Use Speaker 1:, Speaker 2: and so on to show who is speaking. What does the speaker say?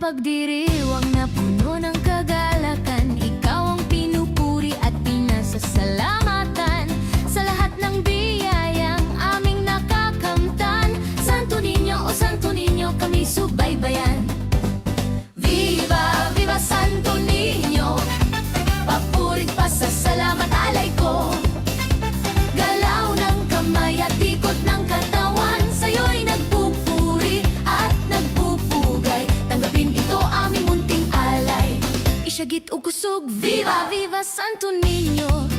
Speaker 1: pagdiriwang na puno ng kagalakan. Ikaw ang pinupuri at pinasasalamatan sa lahat ng biyayang aming nakakamtan. Santo Niño, o Santo Niño, kami subaybayan. Viva, viva Santo Niño, papurit pa sa salamat alay ko. Galaw ng kamay at ikot ng katawan, sa'yo'y nagpupuri at nagpupugay. Tanggapin ito aming munting alay, isyagit o kusog. Viva, viva Santo Niño.